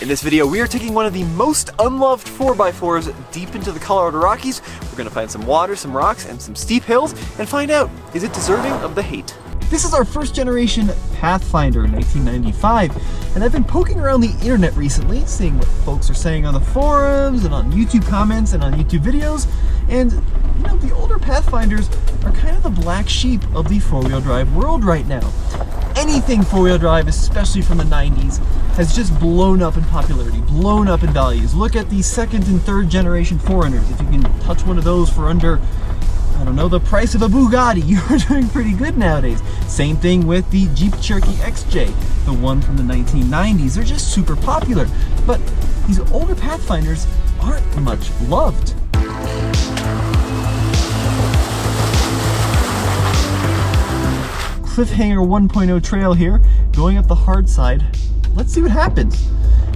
In this video, we are taking one of the most unloved 4x4s deep into the Colorado Rockies. We're going to find some water, some rocks, and some steep hills, and find out, is it deserving of the hate? This is our first generation Pathfinder in 1995, and I've been poking around the internet recently, seeing what folks are saying on the forums, and on YouTube comments, and on YouTube videos, and you know, the older Pathfinders are kind of the black sheep of the four-wheel drive world right now. Anything four-wheel drive, especially from the 90s, has just blown up in popularity, blown up in values. Look at the second and third generation Foreigners. If you can touch one of those for under, I don't know, the price of a Bugatti, you're doing pretty good nowadays. Same thing with the Jeep Cherokee XJ, the one from the 1990s. They're just super popular. But these older Pathfinders aren't much loved. Cliffhanger 1.0 trail here, going up the hard side. Let's see what happens.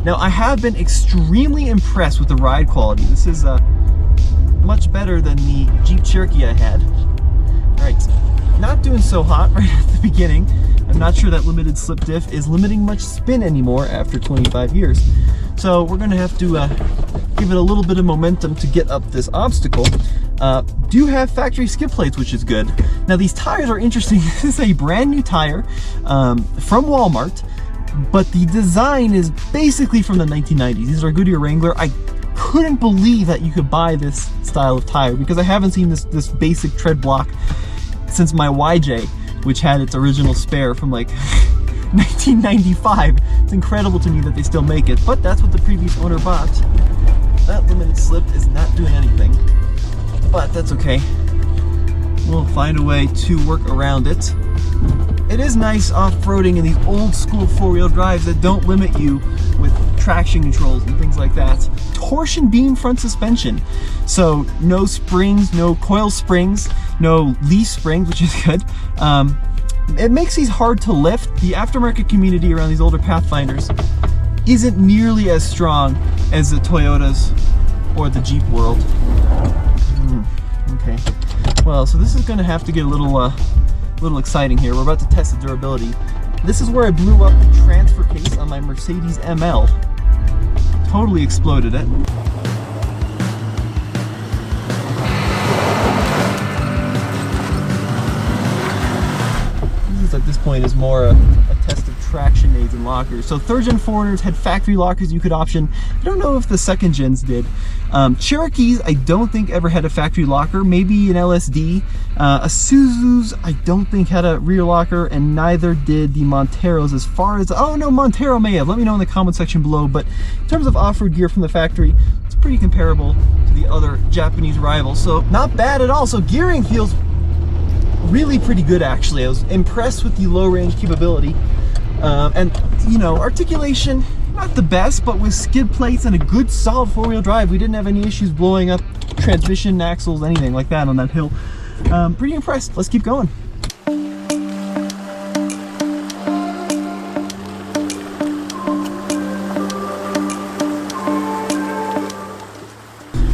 Now, I have been extremely impressed with the ride quality. This is much better than the Jeep Cherokee I had. All right, not doing so hot right at the beginning. I'm not sure that limited slip diff is limiting much spin anymore after 25 years. So we're gonna have to give it a little bit of momentum to get up this obstacle. Do have factory skid plates, which is good. Now these tires are interesting. This is a brand new tire from Walmart, but the design is basically from the 1990s. These are Goodyear Wrangler. I couldn't believe that you could buy this style of tire because I haven't seen this basic tread block since my YJ, which had its original spare from like 1995. It's incredible to me that they still make it, but that's what the previous owner bought. That limited slip is not doing anything, but that's okay. We'll find a way to work around it. It is nice off-roading in these old school four-wheel drives that don't limit you with traction controls and things like that. Torsion beam front suspension. So no springs, no coil springs, no leaf springs, which is good. It makes these hard to lift. The aftermarket community around these older Pathfinders isn't nearly as strong as the Toyotas or the Jeep world. Okay, well, so this is going to have to get a little exciting here. We're about to test the durability. This is where I blew up the transfer case on my Mercedes ML. Totally exploded it. This at this point is more a test of traction aids and lockers. So third gen Foreigners had factory lockers you could option. I don't know if the second gens did. Cherokees I don't think ever had a factory locker, maybe an LSD. Isuzu's I don't think had a rear locker, and neither did the Monteros as far as, oh no, Montero may have. Let me know in the comment section below, but in terms of off-road gear from the factory, it's pretty comparable to the other Japanese rivals, so not bad at all. So gearing feels really pretty good actually. I was impressed with the low range capability. And you know, articulation, not the best, but with skid plates and a good solid four-wheel drive, we didn't have any issues blowing up transmission, axles, anything like that on that hill. Pretty impressed. Let's keep going.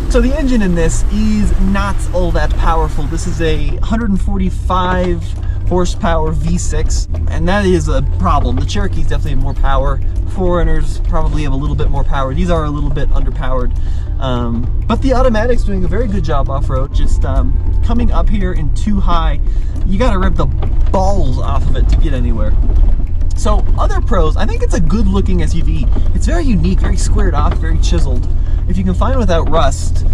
So the engine in this is not all that powerful. This is a 145 horsepower V6, and that is a problem. The Cherokees definitely have more power. Foreigners probably have a little bit more power. These are a little bit underpowered. But the automatic's doing a very good job off-road. Just coming up here in too high, you gotta rip the balls off of it to get anywhere. So other pros, I think it's a good looking SUV. It's very unique, very squared off, very chiseled. If you can find without rust,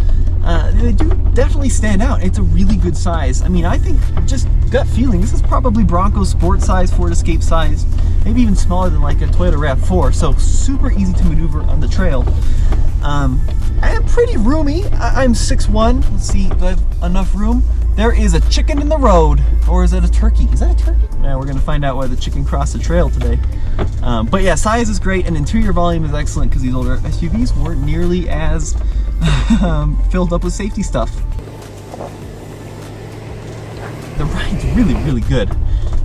they do definitely stand out. It's a really good size. I mean, I think, just gut feeling, this is probably Bronco sport size, Ford Escape size, maybe even smaller than like a Toyota RAV4, so super easy to maneuver on the trail. I am pretty roomy. I'm 6'1". Let's see, do I have enough room? There is a chicken in the road, or is that a turkey? Is that a turkey? Yeah, we're gonna find out why the chicken crossed the trail today. But yeah, size is great, and interior volume is excellent because these older SUVs weren't nearly as filled up with safety stuff. The ride's really, really good,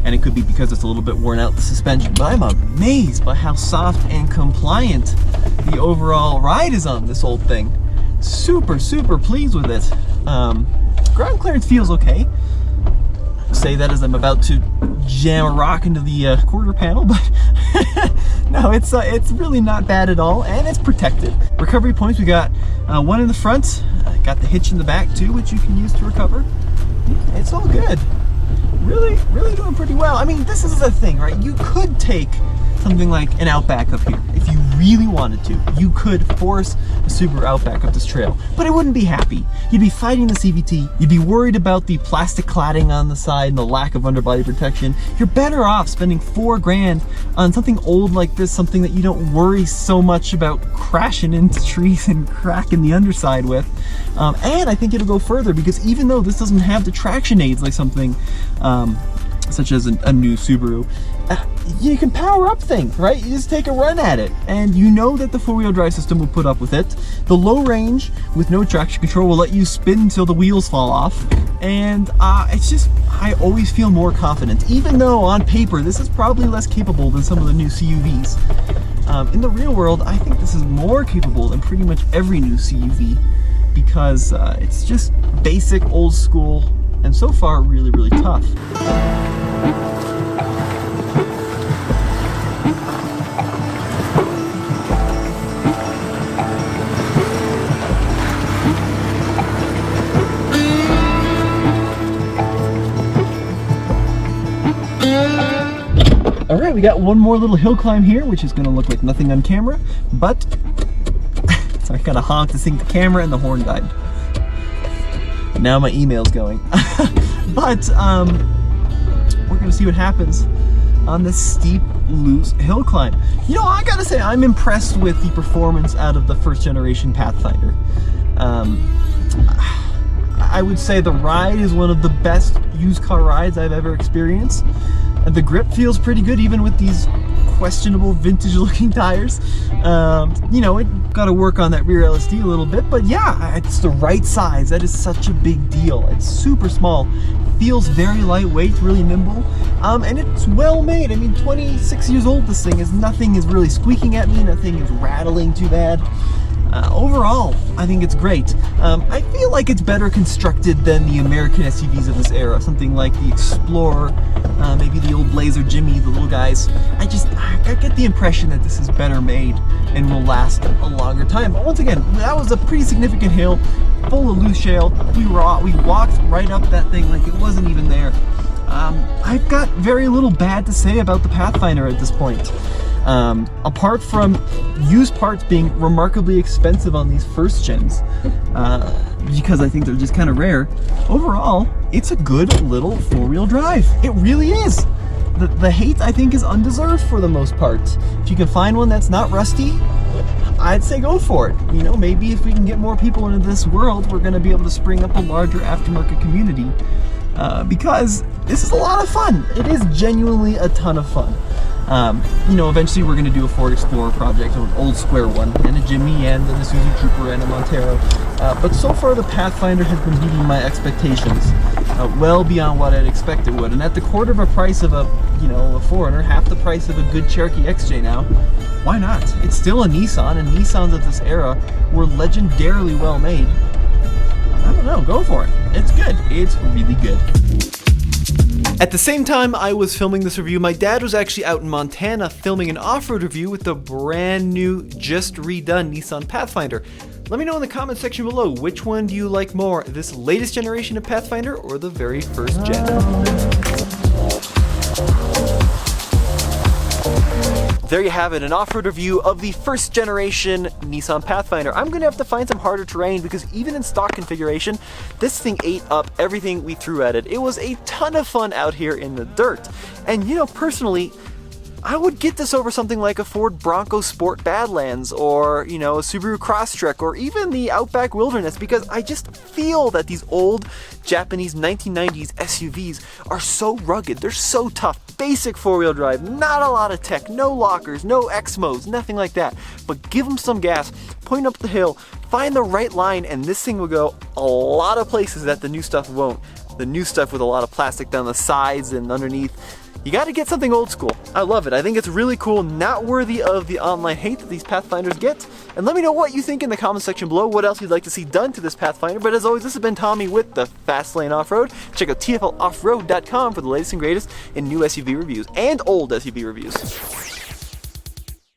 and it could be because it's a little bit worn out, the suspension, but I'm amazed by how soft and compliant the overall ride is on this old thing. Super, super pleased with it. Ground clearance feels okay. Say that as I'm about to jam a rock into the quarter panel, but No, it's really not bad at all, and it's protected. Recovery points, we got one in the front, got the hitch in the back too, which you can use to recover. It's all good. Really doing pretty well. I mean, this is the thing, right? You could take something like an Outback up here if you really wanted to. You could force a Subaru Outback up this trail, but it wouldn't be happy. You'd be fighting the CVT. You'd be worried about the plastic cladding on the side and the lack of underbody protection. You're better off spending $4 grand on something old like this, something that you don't worry so much about crashing into trees and cracking the underside with. And I think it'll go further, because even though this doesn't have the traction aids like something such as a new Subaru, you can power up things, right? You just take a run at it, and you know that the four-wheel drive system will put up with it. The low range with no traction control will let you spin until the wheels fall off, and it's just, I always feel more confident, even though on paper this is probably less capable than some of the new CUVs. In the real world, I think this is more capable than pretty much every new CUV, because it's just basic, old school, and so far really tough. All right, we got one more little hill climb here, which is going to look like nothing on camera, but sorry, I kind of honked to sync the camera and the horn died. Now my email's going. But we're going to see what happens on this steep, loose hill climb. You know, I gotta say, I'm impressed with the performance out of the first generation Pathfinder. I would say the ride is one of the best used car rides I've ever experienced. And the grip feels pretty good, even with these questionable vintage looking tires. You know, it got to work on that rear LSD a little bit, but yeah, it's the right size. That is such a big deal. It's super small, feels very lightweight, really nimble, and it's well made. I mean, 26 years old this thing is, nothing is really squeaking at me, nothing is rattling too bad. Overall, I think it's great. I feel like it's better constructed than the American SUVs of this era, something like the Explorer, maybe the old Blazer Jimmy, the little guys. I get the impression that this is better made and will last a longer time. But once again, that was a pretty significant hill, full of loose shale. We walked right up that thing like it wasn't even there. I've got very little bad to say about the Pathfinder at this point. Apart from used parts being remarkably expensive on these first gens, because I think they're just kind of rare, overall, it's a good little four-wheel drive. It really is. The hate, I think, is undeserved for the most part. If you can find one that's not rusty, I'd say go for it. You know, maybe if we can get more people into this world, we're going to be able to spring up a larger aftermarket community, because this is a lot of fun. It is genuinely a ton of fun. You know, eventually we're going to do a Ford Explorer project, an old square one, and a Jimmy, and an Isuzu Trooper, and a Montero. But so far the Pathfinder has been meeting my expectations, well beyond what I'd expect it would. And at the quarter of a price of a 4Runner, half the price of a good Cherokee XJ now, why not? It's still a Nissan, and Nissans of this era were legendarily well made. I don't know, go for it. It's good. It's really good. At the same time I was filming this review, my dad was actually out in Montana filming an off-road review with the brand new, just redone Nissan Pathfinder. Let me know in the comment section below, which one do you like more, this latest generation of Pathfinder or the very first gen? There you have it, an off-road review of the first generation Nissan Pathfinder. I'm going to have to find some harder terrain because even in stock configuration, this thing ate up everything we threw at it. It was a ton of fun out here in the dirt. And you know, personally, I would get this over something like a Ford Bronco Sport Badlands, or, you know, a Subaru Crosstrek, or even the Outback Wilderness, because I just feel that these old Japanese 1990s SUVs are so rugged, they're so tough. Basic four-wheel drive, not a lot of tech, no lockers, no X modes, nothing like that. But give them some gas, point up the hill, find the right line, and this thing will go a lot of places that the new stuff won't. The new stuff with a lot of plastic down the sides and underneath. You gotta get something old school. I love it. I think it's really cool, not worthy of the online hate that these Pathfinders get. And let me know what you think in the comment section below, what else you'd like to see done to this Pathfinder. But as always, this has been Tommy with the Fast Lane Off-Road. Check out TFLoffroad.com for the latest and greatest in new SUV reviews and old SUV reviews.